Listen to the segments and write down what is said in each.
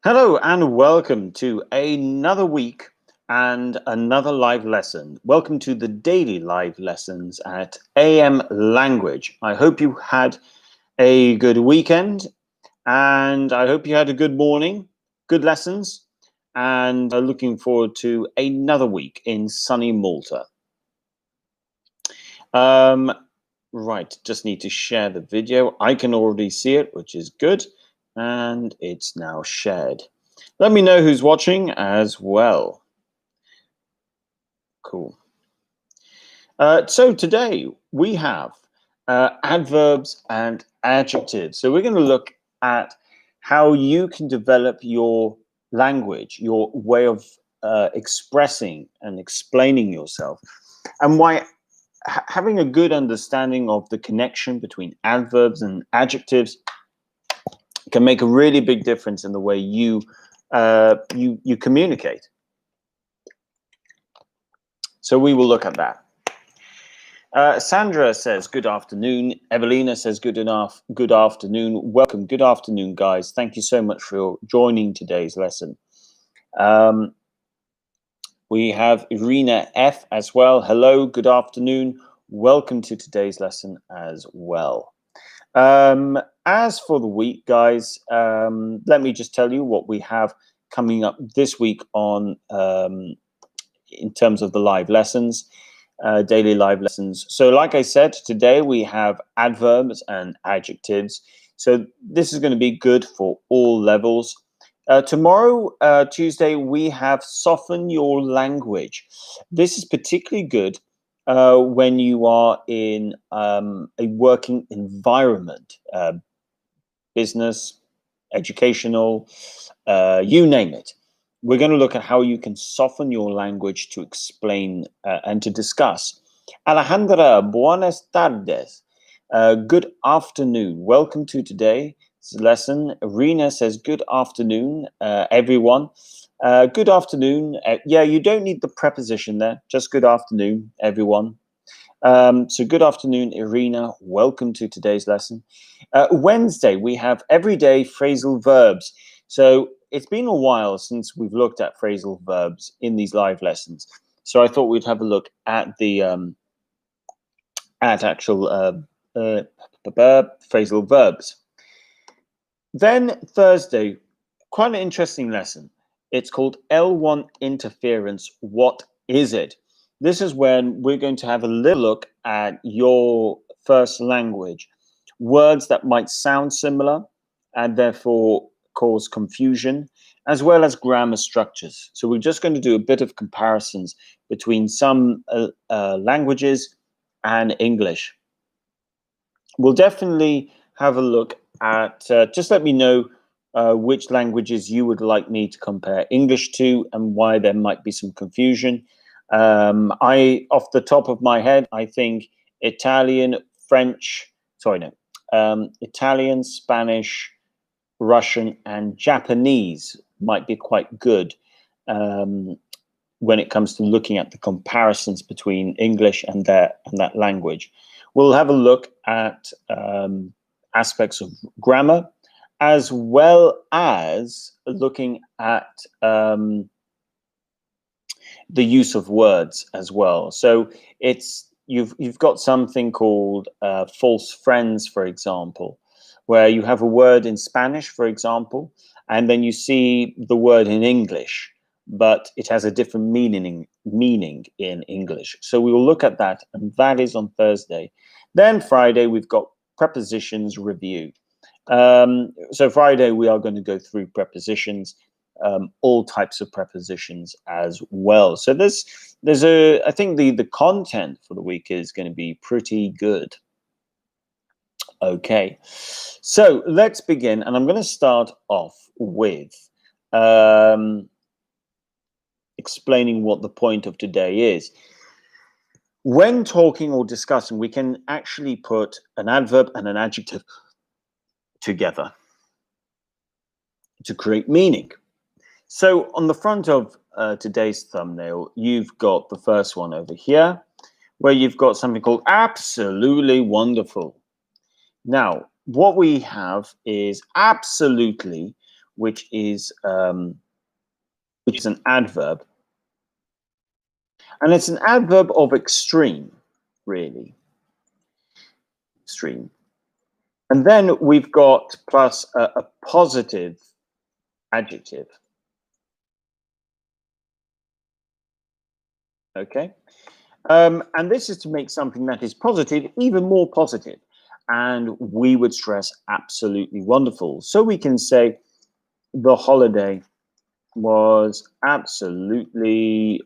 Hello and welcome to another week and another live lesson. Welcome to the daily live lessons at AM Language. I hope you had a good weekend and I hope you had a good morning, good lessons, and looking forward to another week in sunny Malta. Right, just need to share the video. I can already see it, which is good, and it's now shared. Let me know who's watching as well. Cool. So today we have adverbs and adjectives. So we're going to look at how you can develop your language, your way of expressing and explaining yourself, and why having a good understanding of the connection between adverbs and adjectives can make a really big difference in the way you communicate. So we will look at that. Sandra says, good afternoon. Evelina says, good afternoon. Welcome. Good afternoon, guys. Thank you so much for joining today's lesson. We have Irina F as well. Hello, good afternoon. Welcome to today's lesson as well. As for the week, guys, let me just tell you what we have coming up this week on in terms of the live lessons. Daily live lessons. So like I said, today we have adverbs and adjectives. So this is going to be good for all levels. Tomorrow, Tuesday, we have soften your language. This is particularly good when you are in a working environment, business, educational, you name it. We're going to look at how you can soften your language to explain and to discuss. Alejandra, buenas tardes. Good afternoon. Welcome to today's lesson. Rena says, good afternoon, everyone. Good afternoon. Yeah, you don't need the preposition there. Just good afternoon, everyone. So good afternoon, Irina. Welcome to today's lesson. Wednesday, we have everyday phrasal verbs. So it's been a while since we've looked at phrasal verbs in these live lessons. So I thought we'd have a look at the actual phrasal verbs. Then Thursday, quite an interesting lesson. It's called L1 interference. What is it? This is when we're going to have a little look at your first language, words that might sound similar and therefore cause confusion, as well as grammar structures. So we're just going to do a bit of comparisons between some languages and English. We'll definitely have a look at, just let me know which languages you would like me to compare English to and why there might be some confusion. Off the top of my head, I think Italian, Italian, Spanish, Russian, and Japanese might be quite good when it comes to looking at the comparisons between English and that language. We'll have a look at aspects of grammar, as well as looking at the use of words as well. So you've got something called false friends, for example, where you have a word in Spanish, for example, and then you see the word in English, but it has a different meaning in English. So we will look at that, and that is on Thursday. Then Friday, we've got prepositions review. So Friday, we are going to go through prepositions, all types of prepositions as well. So I think the content for the week is going to be pretty good. Okay, so let's begin, and I'm going to start off with explaining what the point of today is. When talking or discussing, we can actually put an adverb and an adjective together to create meaning. So on the front of today's thumbnail, you've got the first one over here, where you've got something called absolutely wonderful. Now, what we have is absolutely which is an adverb. And it's an adverb of extreme, really. Extreme. And then we've got plus a positive adjective. Okay. And this is to make something that is positive even more positive. And we would stress absolutely wonderful. So we can say the holiday was absolutely,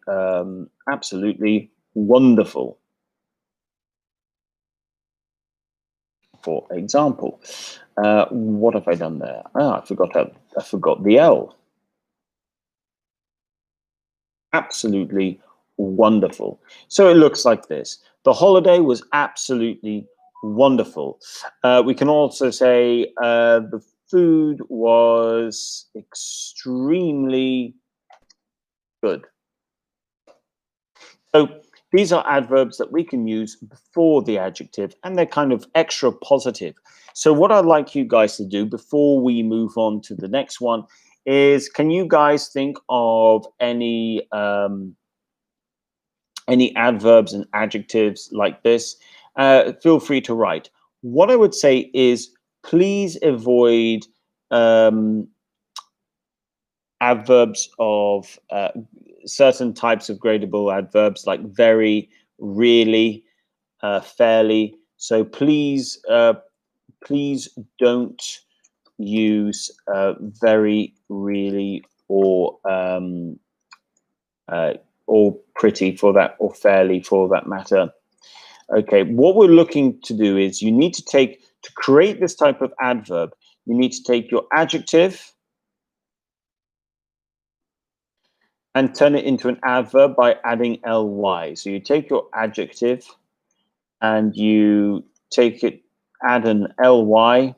absolutely wonderful. For example, what have I done there? I forgot the L. Absolutely wonderful. So it looks like this. The holiday was absolutely wonderful. We can also say the food was extremely good. So these are adverbs that we can use before the adjective, and they're kind of extra positive. So what I'd like you guys to do before we move on to the next one is, can you guys think of any adverbs and adjectives like this? Feel free to write. What I would say is, please avoid adverbs of certain types of gradable adverbs like very, really, fairly. So please don't use very, really, or pretty for that, or fairly for that matter. Okay, what we're looking to do is, you need to create this type of adverb, you need to take your adjective and turn it into an adverb by adding ly. So you take your adjective and you add an ly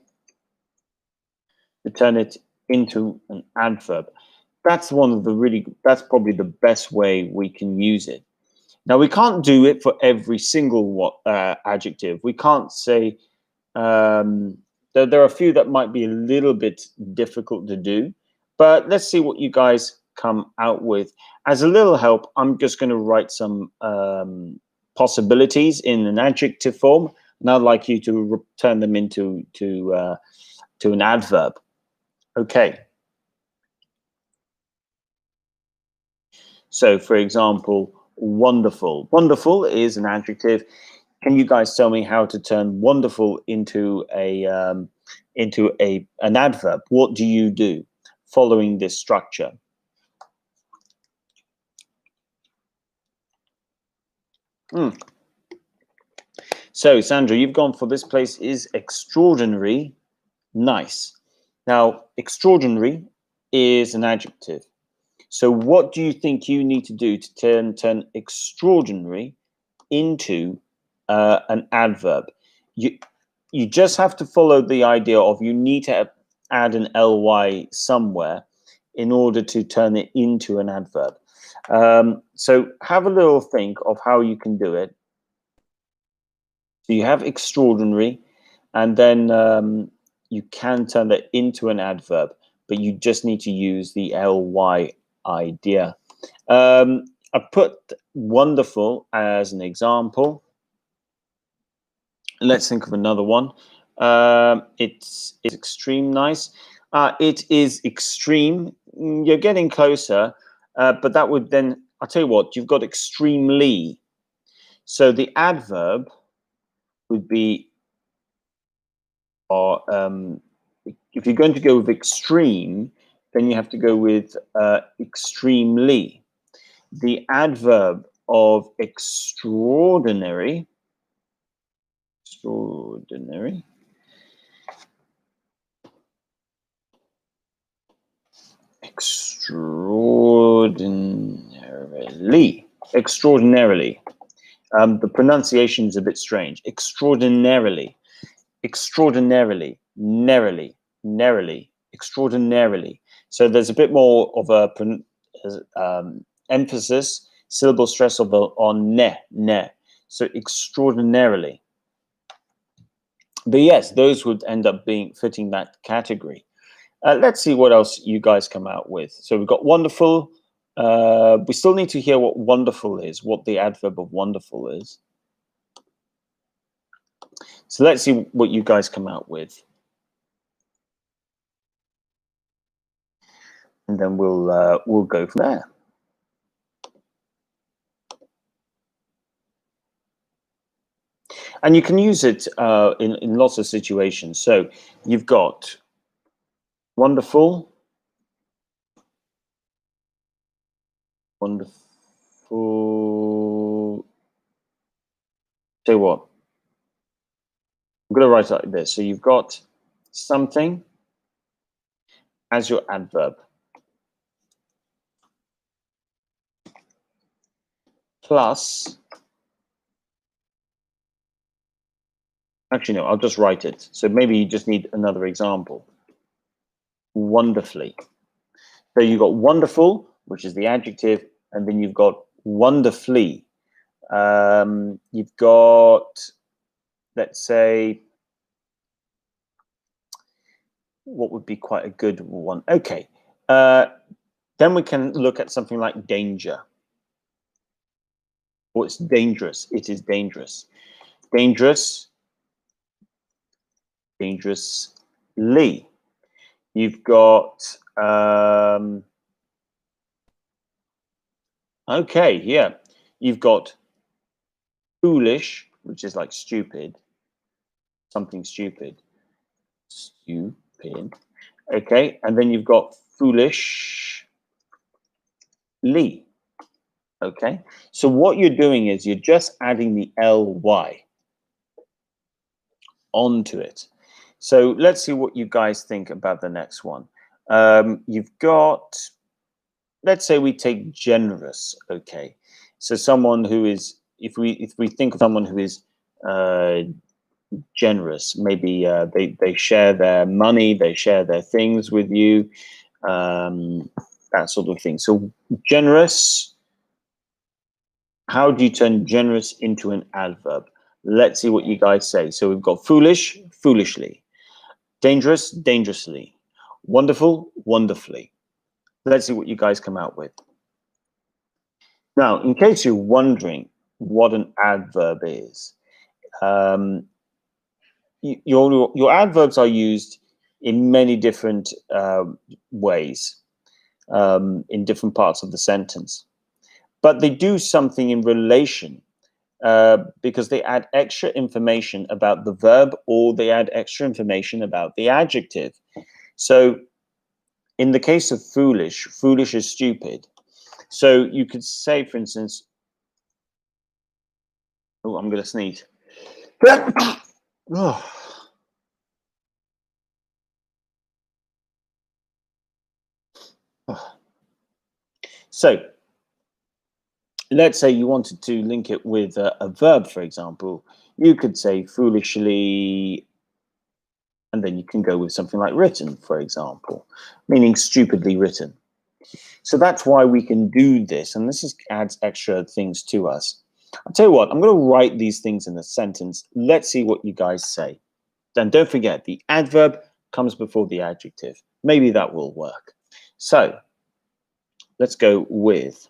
to turn it into an adverb. That's that's probably the best way we can use it. Now, we can't do it for every single adjective. We can't say, there are a few that might be a little bit difficult to do, but let's see what you guys come out with. As a little help, I'm just going to write some possibilities in an adjective form, and I'd like you to turn them into an adverb. Okay. So, for example, wonderful. Wonderful is an adjective. Can you guys tell me how to turn wonderful into an adverb? What do you do following this structure? So, Sandra, you've gone for this place is extraordinary nice. Now, extraordinary is an adjective. So what do you think you need to do to turn extraordinary into an adverb? You just have to follow the idea of, you need to add an ly somewhere in order to turn it into an adverb. So have a little think of how you can do it. So you have extraordinary, and then you can turn that into an adverb, but you just need to use the ly idea. I put wonderful as an example. Let's think of another one. It's extreme nice. It is extreme. You're getting closer, but that would then, I'll tell you what, you've got extremely. So the adverb would be, if you're going to go with extreme, then you have to go with extremely. The adverb of extraordinary, extraordinarily. The pronunciation is a bit strange. Extraordinarily, narrowly, extraordinarily. So there's a bit more of a emphasis, syllable stress on ne. So extraordinarily. But yes, those would end up fitting that category. Let's see what else you guys come out with. So we've got wonderful. We still need to hear what wonderful is, what the adverb of wonderful is. So let's see what you guys come out with. And then we'll go from there. And you can use it in lots of situations. So you've got wonderful, wonderful. Say what? I'm going to write it like this. So you've got something as your adverb. Plus, actually, no, I'll just write it. So maybe you just need another example. Wonderfully. So you've got wonderful, which is the adjective, and then you've got wonderfully. You've got, let's say, what would be quite a good one? Okay. Then we can look at something like danger. Or it's dangerous. It is dangerous. Dangerous. Dangerously. You've got okay, yeah. You've got foolish, which is like stupid. Something stupid. Stupid. Okay, and then you've got foolishly. Okay, so what you're doing is you're just adding the ly onto it. So let's see what you guys think about the next one. You've got, let's say we take generous. Okay, so someone who is, if we think of someone who is generous, maybe they share their money, they share their things with you, that sort of thing. So generous. How do you turn generous into an adverb? Let's see what you guys say. So we've got foolish, foolishly. Dangerous, dangerously. Wonderful, wonderfully. Let's see what you guys come out with. Now, in case you're wondering what an adverb is, your adverbs are used in many different ways, in different parts of the sentence. But they do something in relation because they add extra information about the verb, or they add extra information about the adjective. So in the case of foolish, foolish is stupid. So you could say, for instance, oh, I'm going to sneeze. Oh. So let's say you wanted to link it with a verb, for example. You could say foolishly, and then you can go with something like written, for example, meaning stupidly written. So that's why we can do this, and this adds extra things to us. I'll tell you what, I'm going to write these things in a sentence. Let's see what you guys say. And don't forget, the adverb comes before the adjective. Maybe that will work. So let's go with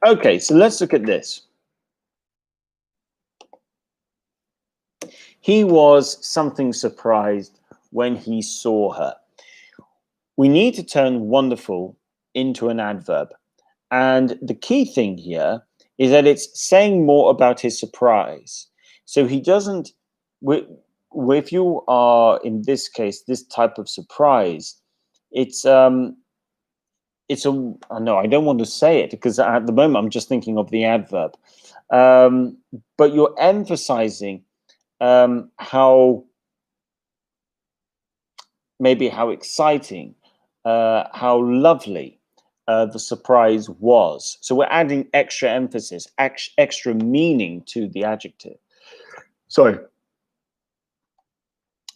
okay, so let's look at this. He was something surprised when he saw her. We need to turn wonderful into an adverb. And the key thing here is that it's saying more about his surprise. So he doesn't, if you are, in this case, this type of surprise, it's a, no, I don't want to say it because at the moment I'm just thinking of the adverb. But you're emphasizing how, maybe how exciting, how lovely, the surprise was. So we're adding extra emphasis, extra meaning to the adjective. Sorry.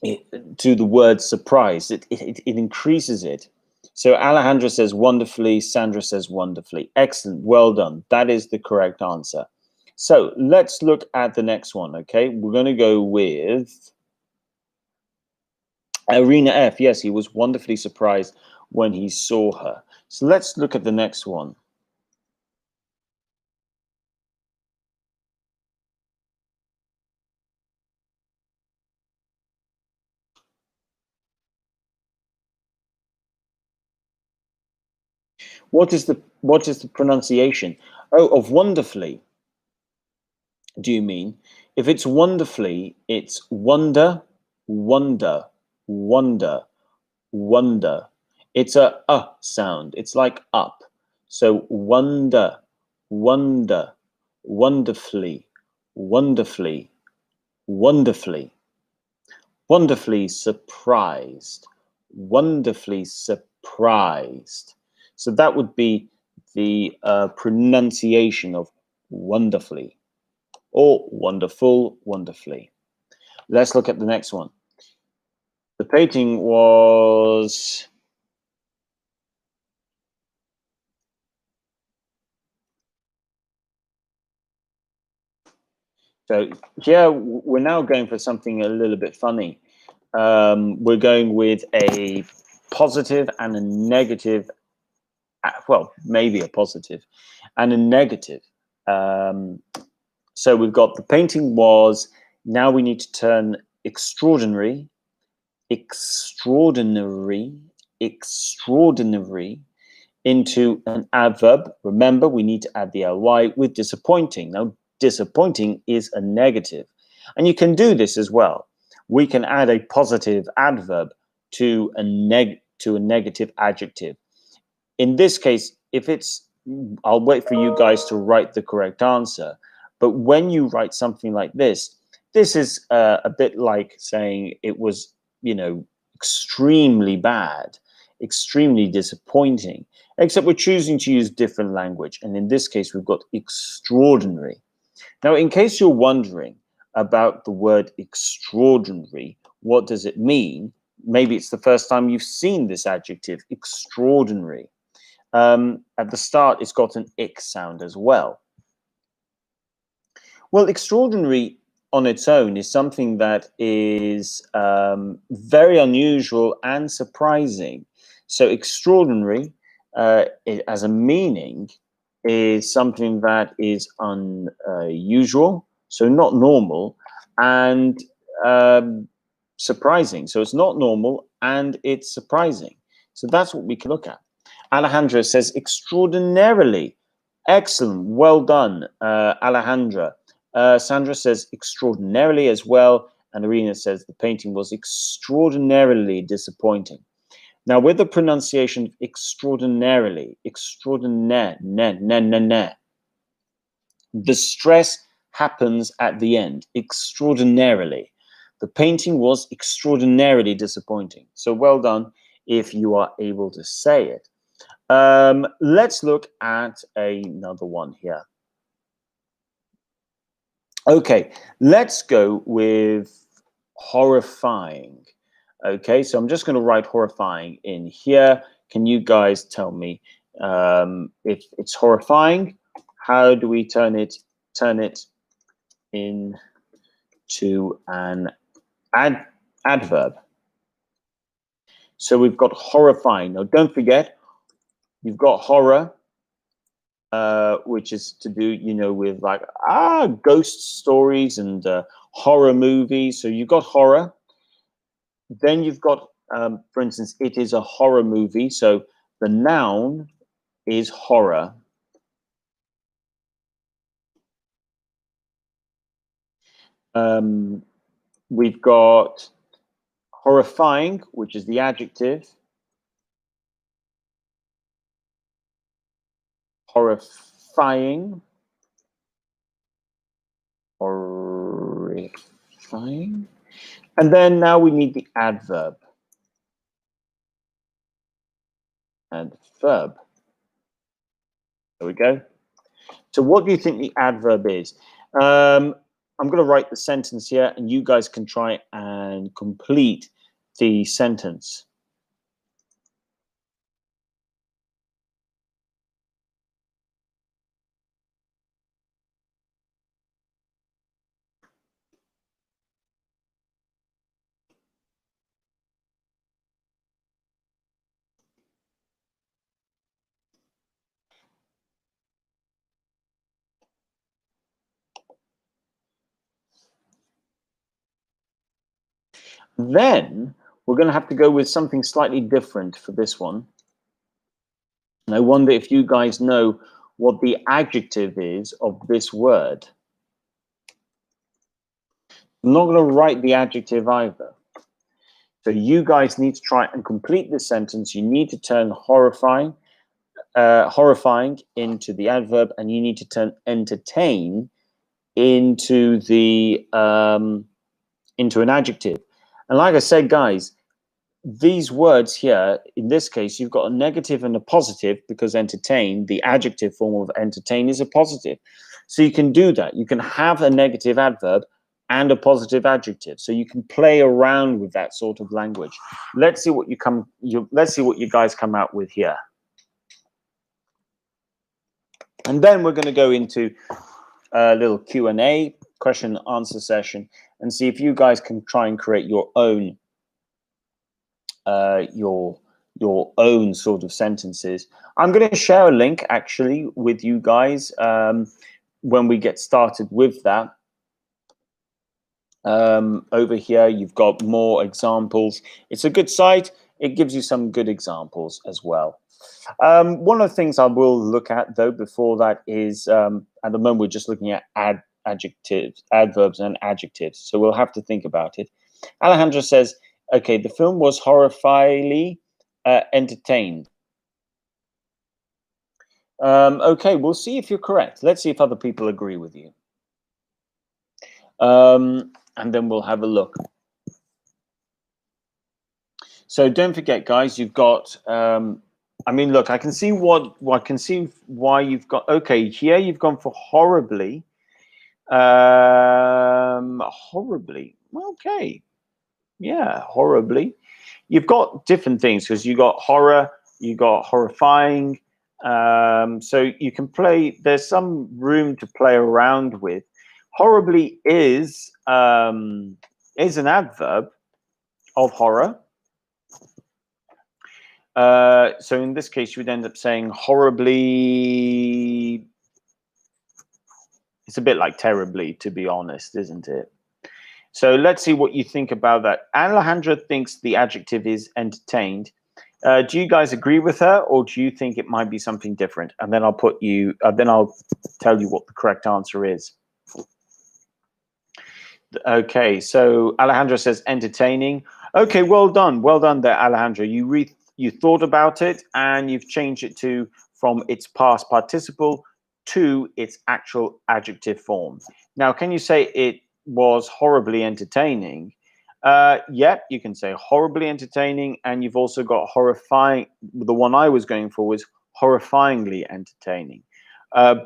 To the word surprise, it increases it. So Alejandra says wonderfully, Sandra says wonderfully. Excellent, well done. That is the correct answer. So let's look at the next one, okay? We're going to go with Arena F. Yes, he was wonderfully surprised when he saw her. So let's look at the next one. What is the pronunciation? Oh, of wonderfully. Do you mean? If it's wonderfully, it's wonder, wonder, wonder, wonder. It's a sound. It's like up. So wonder, wonder, wonderfully, wonderfully, wonderfully, wonderfully surprised, wonderfully surprised. So that would be the pronunciation of wonderfully, or wonderful, wonderfully. Let's look at the next one. The painting was... So yeah, we're now going for something a little bit funny. We're going with a positive and a negative, well, maybe a positive and a negative. So we've got the painting was, now we need to turn extraordinary, extraordinary, extraordinary into an adverb. Remember, we need to add the ly with disappointing. Now, disappointing is a negative. And you can do this as well. We can add a positive adverb to a negative adjective. In this case, if it's, I'll wait for you guys to write the correct answer. But when you write something like this is a bit like saying it was, extremely bad, extremely disappointing, except we're choosing to use different language. And in this case, we've got extraordinary. Now, in case you're wondering about the word extraordinary, what does it mean? Maybe it's the first time you've seen this adjective, extraordinary. At the start, it's got an ick sound as well. Well, extraordinary on its own is something that is very unusual and surprising. So extraordinary as a meaning is something that is unusual, so not normal, and surprising. So it's not normal and it's surprising. So that's what we can look at. Alejandra says extraordinarily. Excellent. Well done, Alejandra. Sandra says extraordinarily as well. And Irina says the painting was extraordinarily disappointing. Now, with the pronunciation of extraordinarily, extraordinaire, the stress happens at the end, extraordinarily. The painting was extraordinarily disappointing. So well done if you are able to say it. Let's look at another one here. Okay, let's go with horrifying. Okay, so I'm just going to write horrifying in here. Can you guys tell me if it's horrifying? How do we turn it into an adverb? So we've got horrifying. Now, don't forget, you've got horror, which is to do, with like ghost stories and horror movies. So you've got horror. Then you've got, for instance, it is a horror movie. So the noun is horror. We've got horrifying, which is the adjective. Horrifying. Horrifying. And then now we need the adverb. Adverb. There we go. So what do you think the adverb is? I'm going to write the sentence here, and you guys can try and complete the sentence. Then we're going to have to go with something slightly different for this one. And I wonder if you guys know what the adjective is of this word. I'm not going to write the adjective either. So you guys need to try and complete this sentence. You need to turn horrifying into the adverb, and you need to turn entertain into the into an adjective. And like I said, guys, these words here, in this case, you've got a negative and a positive, because entertain, the adjective form of entertain, is a positive. So you can do that. You can have a negative adverb and a positive adjective. So you can play around with that sort of language. Let's see what let's see what you guys come out with here. And then we're going to go into a little Q&A, question and answer session, and see if you guys can try and create your own sort of sentences. I'm going to share a link actually with you guys when we get started with that. Over here, you've got more examples. It's a good site. It gives you some good examples as well. One of the things I will look at, though, before that is, at the moment, we're just looking at adjectives, adverbs and adjectives. So we'll have to think about it. Alejandra says, okay, the film was horrifyingly entertained. Okay, we'll see if you're correct. Let's see if other people agree with you. And then we'll have a look. So don't forget, guys, you've got, I mean, look, I can see why you've got, okay, here you've gone for horribly. Horribly. Okay. Yeah, horribly. You've got different things because you got horror, you got horrifying. So you can play, there's some room to play around with. Horribly is an adverb of horror. So in this case, you would end up saying horribly. It's a bit like terribly, to be honest, isn't it? So let's see what you think about that. Alejandra thinks the adjective is entertained. Do you guys agree with her, or do you think it might be something different? And then I'll put you. Then I'll tell you what the correct answer is. Okay, so Alejandra says entertaining. Okay, well done there, Alejandra. You thought about it and you've changed it from its past participle to its actual adjective form. Now, can you say it was horribly entertaining? Yep, you can say horribly entertaining, and you've also got horrifying. The one I was going for was horrifyingly entertaining.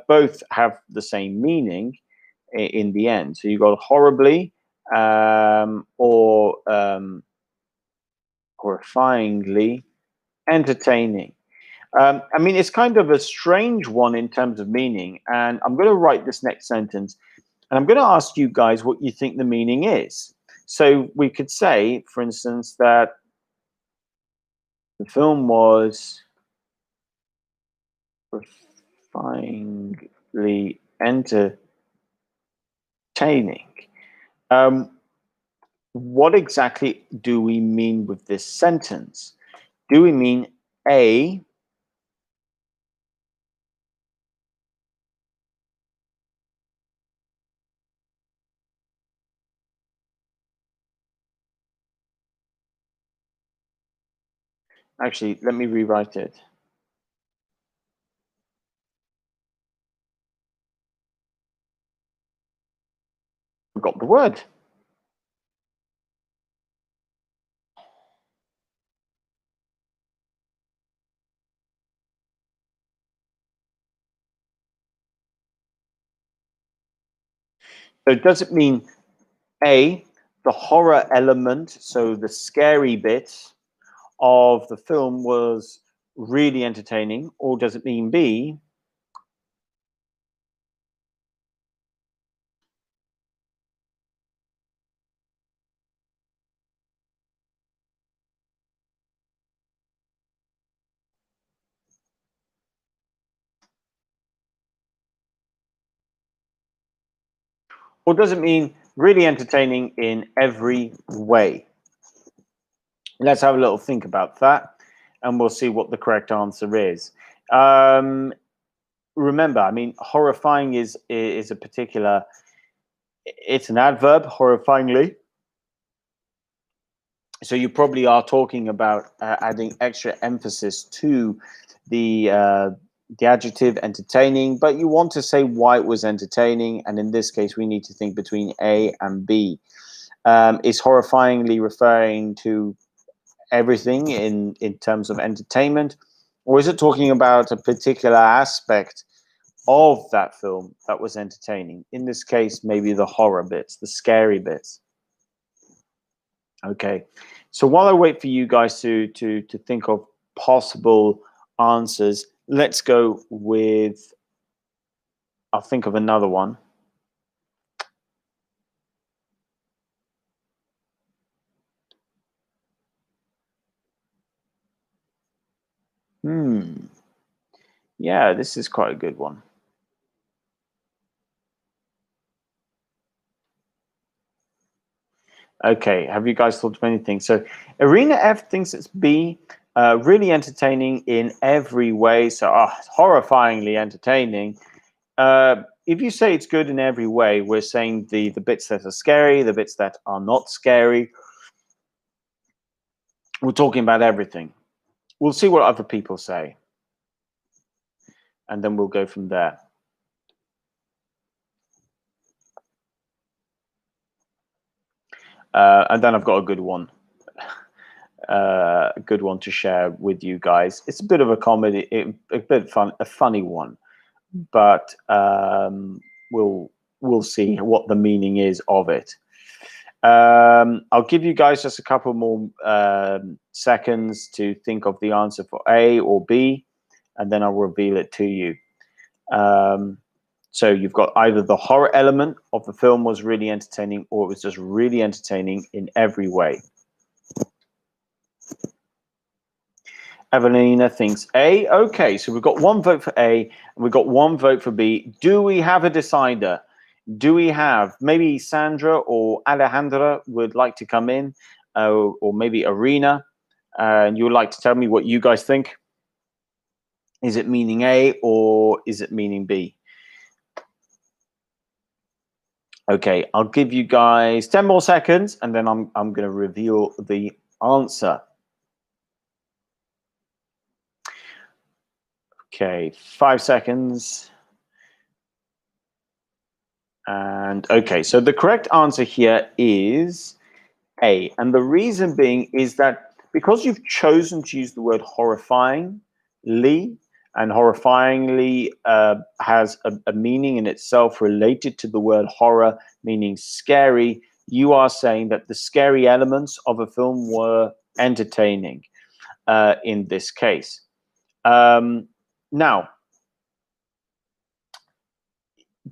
Both have the same meaning in the end. So you got horribly or horrifyingly entertaining. I mean, it's kind of a strange one in terms of meaning. And I'm going to write this next sentence, and I'm going to ask you guys what you think the meaning is. So we could say, for instance, that the film was horrifyingly entertaining. What exactly do we mean with this sentence? Do we mean A, actually, let me rewrite it. I've got the word. So does it mean A, the horror element, so the scary bit of the film was really entertaining, or does it mean B, or does it mean really entertaining in every way? Let's have a little think about that, and we'll see what the correct answer is. Um, Remember, I mean, horrifying is a particular. It's an adverb, horrifyingly. So you probably are talking about adding extra emphasis to the adjective entertaining, but you want to say why it was entertaining, and in this case, we need to think between A and B. Is horrifyingly referring to everything in terms of entertainment, or is it talking about a particular aspect of that film that was entertaining? In this case, maybe the horror bits, the scary bits. Okay, so while I wait for you guys to think of possible answers, let's go with. I'll think of another one. Yeah, this is quite a good one. Okay, have you guys thought of anything? So, Arena F thinks it's B, really entertaining in every way. So, horrifyingly entertaining. If you say it's good in every way, we're saying the bits that are scary, the bits that are not scary. We're talking about everything. We'll see what other people say, and then we'll go from there. And then I've got a good one. A good one to share with you guys. It's a bit of a comedy, a bit fun, a funny one, but we'll see what the meaning is of it. I'll give you guys just a couple more seconds to think of the answer for A or B, and then I'll reveal it to you. So you've got either the horror element of the film was really entertaining, or it was just really entertaining in every way. Evelina thinks A. Okay, so we've got one vote for A and we've got one vote for B. Do we have a decider? Do we have maybe Sandra or Alejandra would like to come in, or maybe Arena, and you would like to tell me what you guys think? Is it meaning A or is it meaning B? Okay, I'll give you guys 10 more seconds and then I'm going to reveal the answer. Okay, 5 seconds. And okay, so the correct answer here is A. And the reason being is that because you've chosen to use the word horrifyingly, and horrifyingly has a meaning in itself related to the word horror, meaning scary, you are saying that the scary elements of a film were entertaining in this case. Now,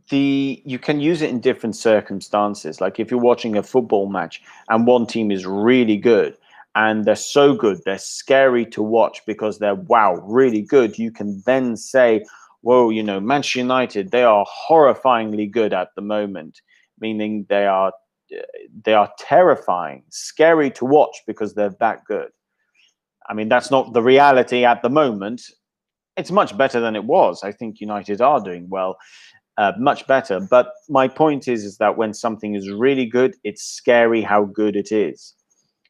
you can use it in different circumstances. Like if you're watching a football match and one team is really good and they're so good, they're scary to watch because they're really good. You can then say, whoa, Manchester United, they are horrifyingly good at the moment, meaning they are terrifying, scary to watch because they're that good. I mean, that's not the reality at the moment. It's much better than it was. I think United are doing well. Much better. But my point is that when something is really good, it's scary how good it is.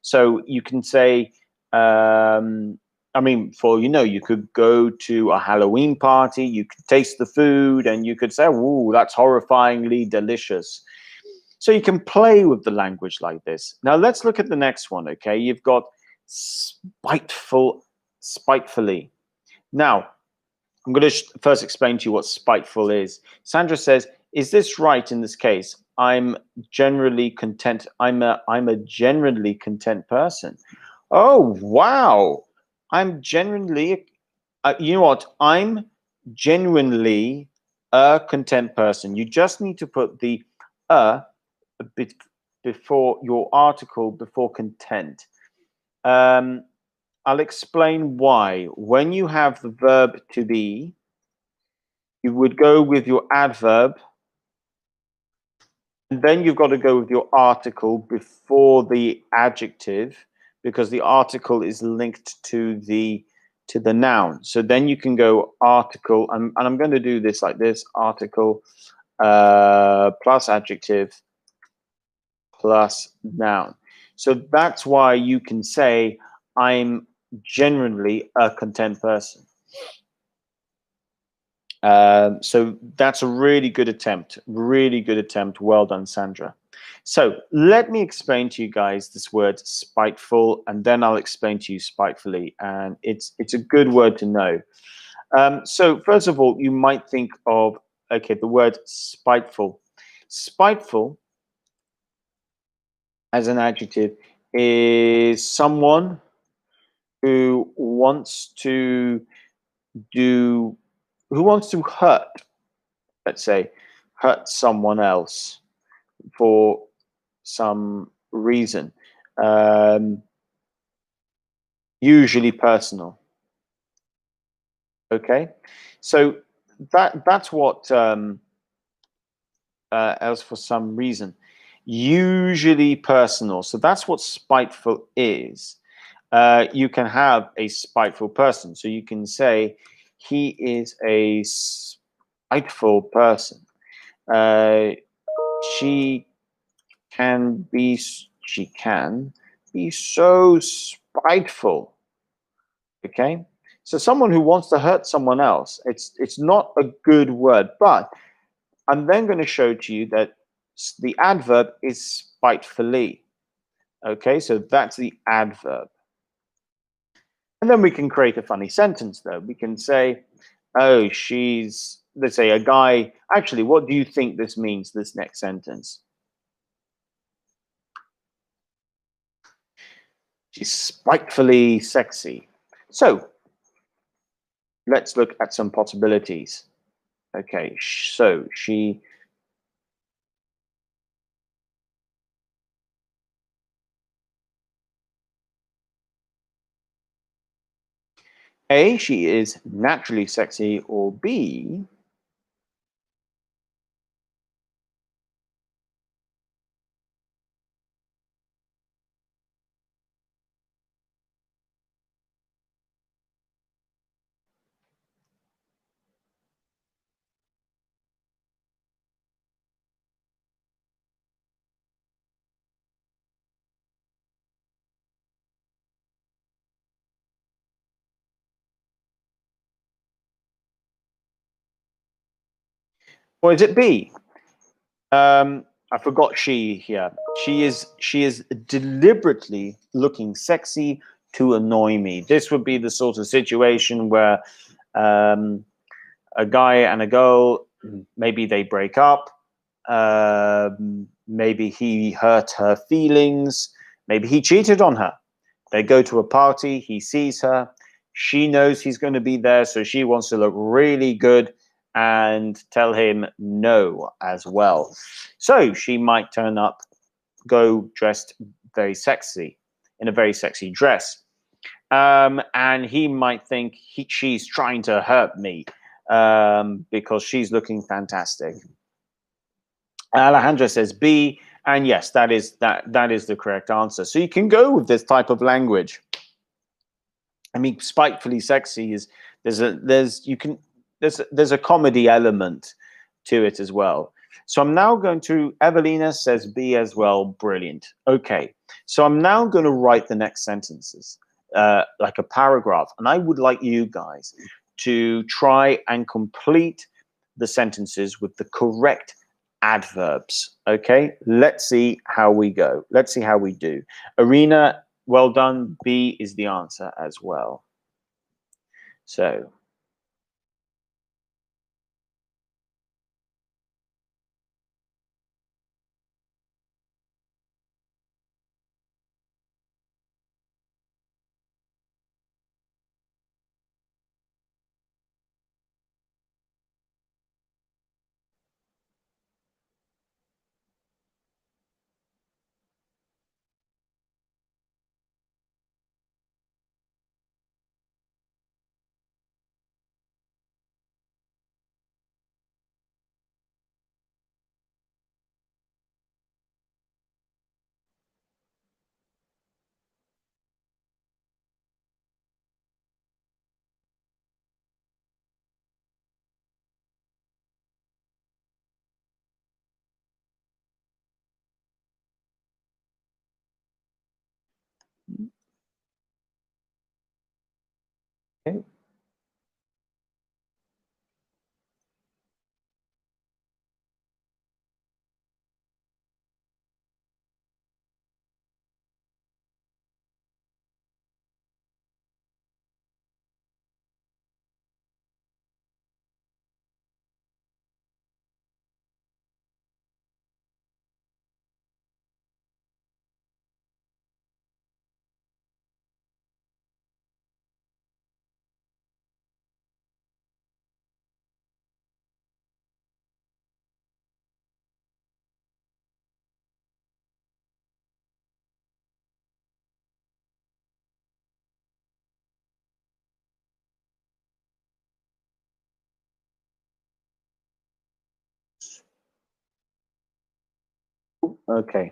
So you can say, I mean, you could go to a Halloween party, you could taste the food, and you could say, "Ooh, that's horrifyingly delicious." So you can play with the language like this. Now let's look at the next one. Okay, you've got spitefully. Now, I'm going to first explain to you what spiteful is. Sandra says, Is this right in this case? I'm generally content. I'm a generally content person. Oh wow! I'm genuinely. You know what? I'm genuinely a content person. You just need to put the a bit before your article before content. Um, I'll explain why. When you have the verb to be, you would go with your adverb, and then you've got to go with your article before the adjective, because the article is linked to the noun. So then you can go article, and I'm going to do this like this: article plus adjective plus noun. So that's why you can say I'm generally a content person. So that's a really good attempt. Really good attempt. Well done, Sandra. So let me explain to you guys this word spiteful, and then I'll explain to you spitefully. And it's a good word to know. So first of all, you might think of, okay, the word spiteful. Spiteful as an adjective is someone who wants to do, who wants to hurt, let's say, hurt someone else for some reason, usually personal. Okay, so that's what else for some reason, usually personal. So that's what spiteful is. You can have a spiteful person. So you can say he is a spiteful person. Uh, she can be she can be so spiteful. Okay, so someone who wants to hurt someone else, it's not a good word. But I'm then going to show to you that the adverb is spitefully. Okay, so that's the adverb. And then we can create a funny sentence, though. We can say, oh, she's, let's say, a guy. Actually, what do you think this means, this next sentence? She's spitefully sexy. So let's look at some possibilities. Okay, so she A, she is naturally sexy, or B, or is it B? I forgot she here. She is deliberately looking sexy to annoy me. This would be the sort of situation where um, a guy and a girl, maybe they break up. Maybe he hurt her feelings. Maybe he cheated on her. They go to a party. He sees her. She knows he's going to be there, so she wants to look really good and tell him no as well. So she might turn up, go dressed very sexy, in a very sexy dress. And he might think she's trying to hurt me because she's looking fantastic. Alejandra says B, and yes, that is the correct answer. So you can go with this type of language. I mean, spitefully sexy is there's a comedy element to it as well. So I'm now going to, Evelina says B as well. Brilliant. Okay, so I'm now going to write the next sentences like a paragraph, and I would like you guys to try and complete the sentences with the correct adverbs. Okay, let's see how we go. Let's see how we do. Arena, well done. B is the answer as well. So Okay. Okay.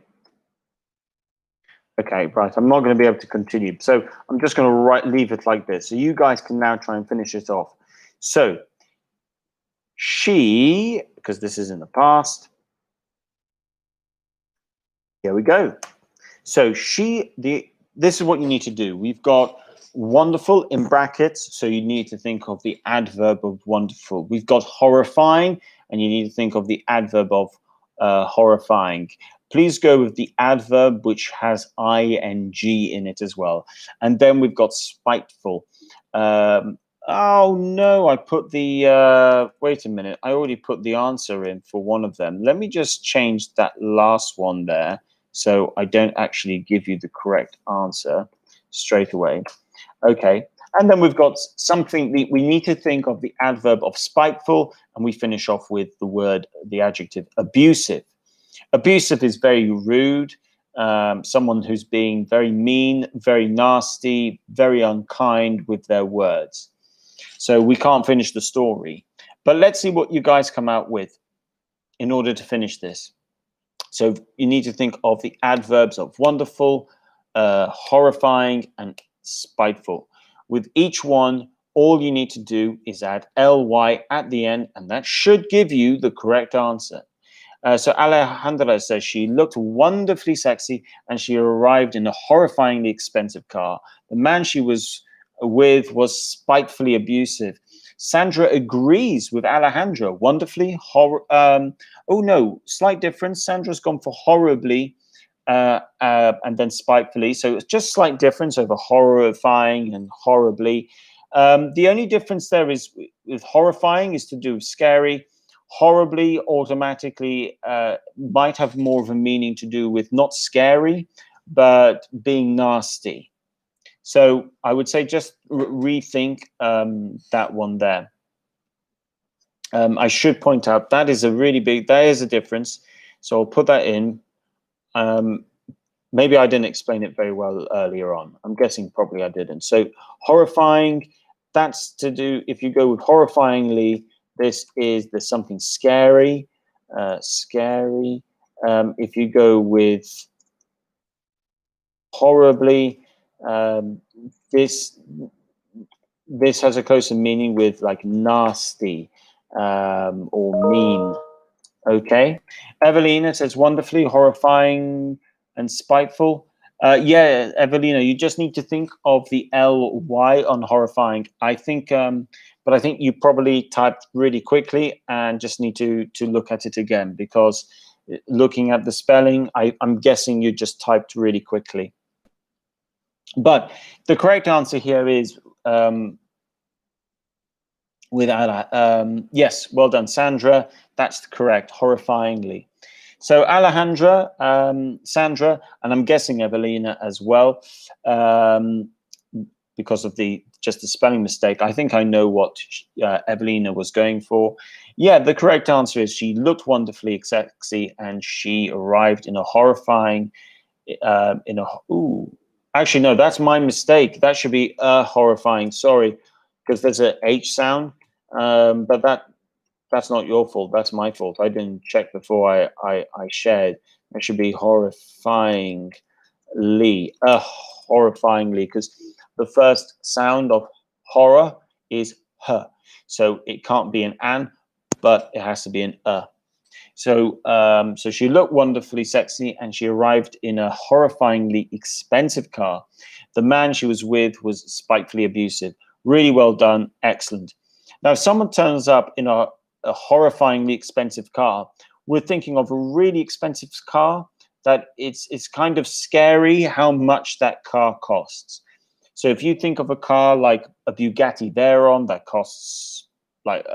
Okay, right. I'm not going to be able to continue. So I'm just going to leave it like this. So you guys can now try and finish it off. So she, because this is in the past, here we go. So this is what you need to do. We've got wonderful in brackets, so you need to think of the adverb of wonderful. We've got horrifying, and you need to think of the adverb of horrifying. Please go with the adverb which has ing in it as well. And then we've got spiteful. Oh no, I put the wait a minute, I already put the answer in for one of them. Let me just change that last one there, so I don't actually give you the correct answer straight away. Okay, and then we've got something, we need to think of the adverb of spiteful, and we finish off with the adjective abusive. Abusive is very rude, someone who's being very mean, very nasty, very unkind with their words. So we can't finish the story, but let's see what you guys come out with in order to finish this. So you need to think of the adverbs of wonderful, horrifying, and spiteful. With each one, all you need to do is add ly at the end, and that should give you the correct answer. So Alejandra says she looked wonderfully sexy and she arrived in a horrifyingly expensive car. The man she was with was spitefully abusive. Sandra agrees with Alejandra. Wonderfully oh no, slight difference. Sandra's gone for horribly and then spitefully. So it's just slight difference over horrifying and horribly. The only difference there is with horrifying is to do with scary. Horribly automatically might have more of a meaning to do with not scary, but being nasty. So I would say just rethink that one there. I should point out that is there is a difference. So I'll put that in. Maybe I didn't explain it very well earlier on. I'm guessing probably I didn't. So horrifying, that's to do, if you go with horrifyingly, there's something scary, scary. If you go with horribly, this has a closer meaning with like nasty or mean. Okay. Evelina says wonderfully, horrifying, and spiteful. Yeah, Evelina, you just need to think of the ly on horrifying. I think, but I think you probably typed really quickly and just need to look at it again, because looking at the spelling, I'm guessing you just typed really quickly. But the correct answer here is with yes, well done, Sandra. That's correct, horrifyingly. So Alejandra, Sandra, and I'm guessing Evelina as well, because of just the spelling mistake. I think I know what Evelina was going for. Yeah, the correct answer is she looked wonderfully sexy and she arrived in a horrifying, actually, no, that's my mistake. That should be horrifying, sorry, because there's a H sound, but that's not your fault. That's my fault. I didn't check before I shared. It should be horrifyingly, horrifyingly, because the first sound of horror is h. So it can't be an, but it has to be an . So she looked wonderfully sexy and she arrived in a horrifyingly expensive car. The man she was with was spitefully abusive. Really well done. Excellent. Now, if someone turns up in a horrifyingly expensive car, we're thinking of a really expensive car that it's kind of scary how much that car costs. So if you think of a car like a Bugatti Veyron that costs like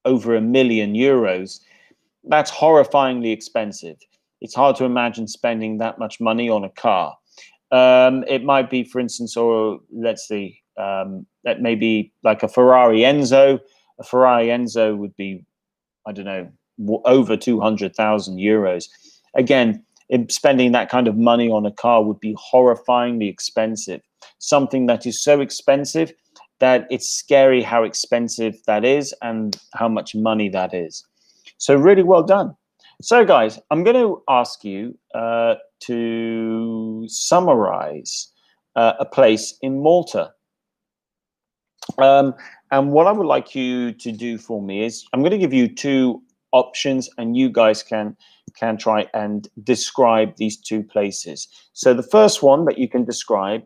over €1 million, that's horrifyingly expensive. It's hard to imagine spending that much money on a car. It might be, for instance, or let's see, that may be like a Ferrari Enzo. A Ferrari Enzo would be, I don't know, over €200,000. Again, spending that kind of money on a car would be horrifyingly expensive. Something that is so expensive that it's scary how expensive that is and how much money that is. So really well done. So guys, I'm going to ask you to summarize a place in Malta. And what I would like you to do for me is I'm going to give you two options, and you guys can try and describe these two places. So the first one that you can describe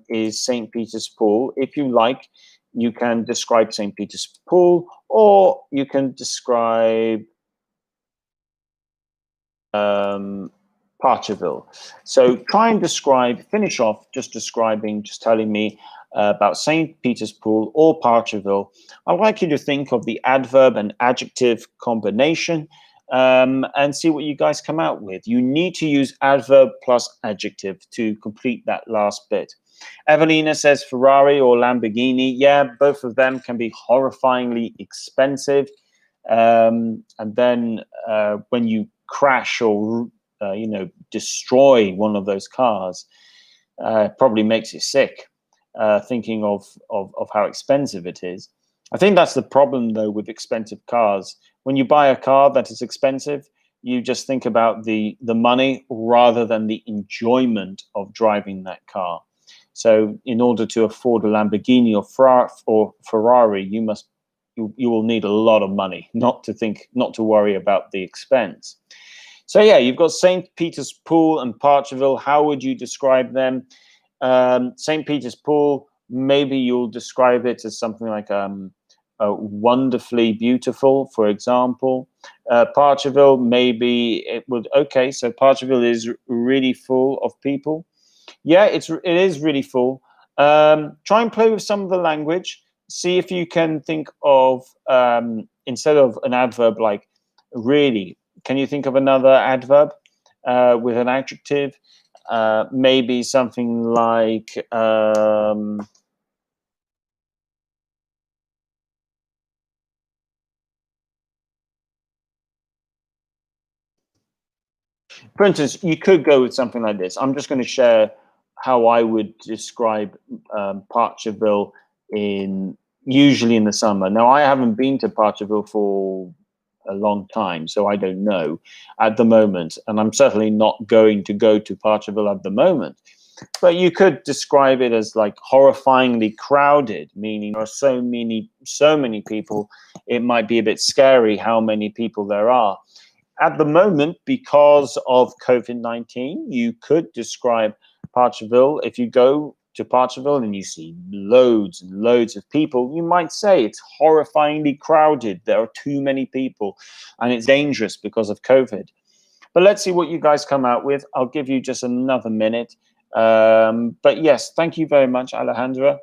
is St. Peter's Pool. If you like, you can describe St. Peter's Pool, or you can describe Parcherville. So try and finish off just telling me about St. Peter's Pool or Parcherville. I'd like you to think of the adverb and adjective combination and see what you guys come out with. You need to use adverb plus adjective to complete that last bit. Evelina says Ferrari or Lamborghini. Yeah, both of them can be horrifyingly expensive. And then when you crash or destroy one of those cars, probably makes you sick. Thinking of how expensive it is. I think that's the problem, though, with expensive cars. When you buy a car that is expensive, you just think about the money rather than the enjoyment of driving that car. So in order to afford a Lamborghini or Ferrari, you will need a lot of money, not to worry about the expense. So yeah, you've got St. Peter's Pool and Parcherville. How would you describe them? St. Peter's Pool, maybe you'll describe it as something like wonderfully beautiful, for example. Parcherville, maybe it would, okay, so Parcherville is really full of people. Yeah, it is really full. Try and play with some of the language. See if you can think of, instead of an adverb like really, can you think of another adverb with an adjective? Maybe something like for instance, you could go with something like this. I'm just going to share how I would describe Parcherville usually in the summer. Now, I haven't been to Parcherville for a long time, so I don't know at the moment, and I'm certainly not going to go to Parcherville at the moment. But you could describe it as like horrifyingly crowded, meaning there are so many people, it might be a bit scary how many people there are. At the moment, because of COVID-19, you could describe Parcherville. If you go to Parcherville and you see loads and loads of people, you might say it's horrifyingly crowded. There are too many people and it's dangerous because of COVID. But let's see what you guys come out with. I'll give you just another minute. But yes, thank you very much, Alejandra.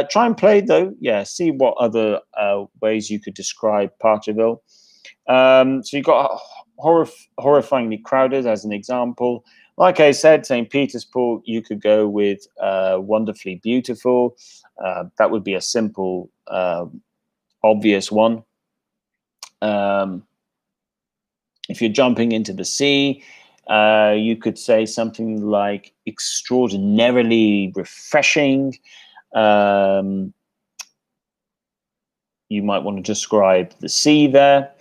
Try and play, though. Yeah, see what other ways you could describe Parcherville. So you've got horrifyingly crowded as an example. Like I said, St. Peter's Pool, you could go with wonderfully beautiful. That would be a simple, obvious one. If you're jumping into the sea, you could say something like extraordinarily refreshing. You might want to describe the sea there.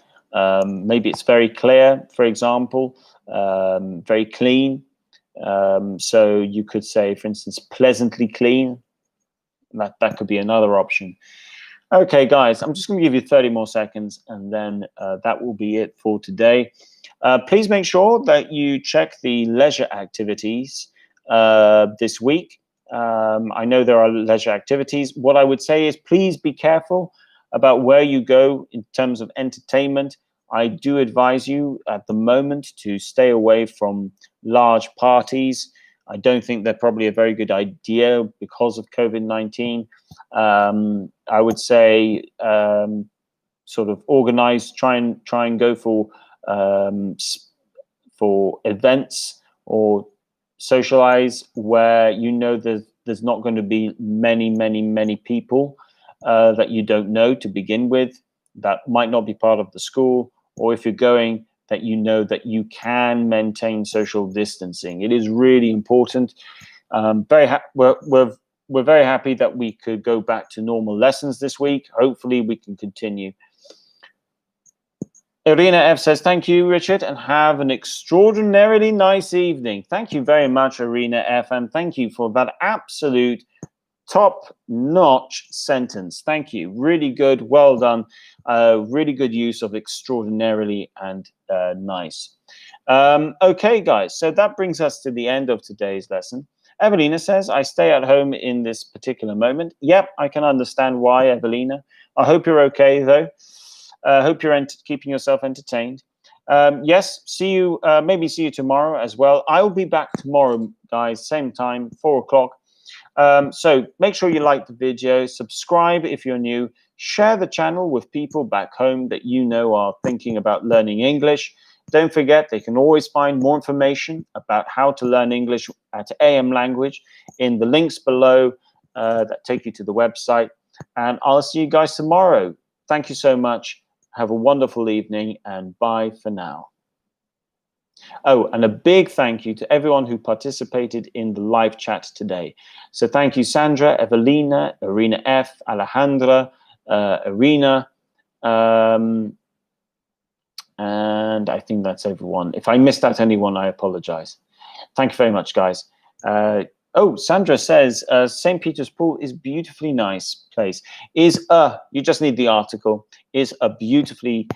Maybe it's very clear, for example, very clean. So you could say, for instance, pleasantly clean. That could be another option. Okay, guys, I'm just going to give you 30 more seconds, and then that will be it for today. Please make sure that you check the leisure activities this week. I know there are leisure activities. What I would say is please be careful about where you go in terms of entertainment. I do advise you at the moment to stay away from large parties. I don't think they're probably a very good idea because of COVID-19. I would say sort of organize, try and go for events or socialize where you know there's not going to be many people that you don't know to begin with, that might not be part of the school, or if you're going, that you know that you can maintain social distancing. It is really important. We're very happy that we could go back to normal lessons this week. Hopefully we can continue. Irina F says, thank you, Richard, and have an extraordinarily nice evening. Thank you very much, Irina F, and thank you for that absolute top-notch sentence. Thank you. Really good. Well done. Really good use of extraordinarily and nice. Okay, guys, so that brings us to the end of today's lesson. Evelina says, I stay at home in this particular moment. Yep, I can understand why, Evelina. I hope you're okay, though. Hope you're keeping yourself entertained. Yes, see you. Maybe see you tomorrow as well. I will be back tomorrow, guys, same time, 4 o'clock. So make sure you like the video, subscribe if you're new, share the channel with people back home that you know are thinking about learning English. Don't forget, they can always find more information about how to learn English at AM Language in the links below that take you to the website. And I'll see you guys tomorrow. Thank you so much. Have a wonderful evening, and bye for now. Oh, and a big thank you to everyone who participated in the live chat today. So thank you, Sandra, Evelina, Irina F, Alejandra, Irina, and I think that's everyone. If I missed out anyone, I apologize. Thank you very much, guys. Oh, Sandra says, St. Peter's Pool is beautifully nice place. You just need the article, is a beautifully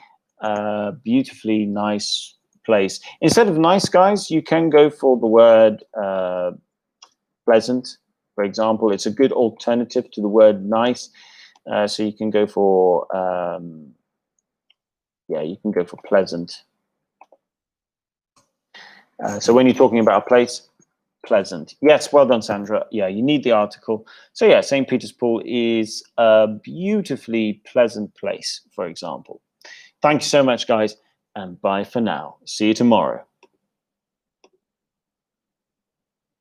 nice place. Instead of nice, guys, you can go for the word pleasant, for example. It's a good alternative to the word nice. So you can go for, you can go for pleasant. So when you're talking about a place, pleasant. Yes, well done, Sandra. Yeah, you need the article. So yeah, St. Peter's Pool is a beautifully pleasant place, for example. Thank you so much, guys, and bye for now. See you tomorrow.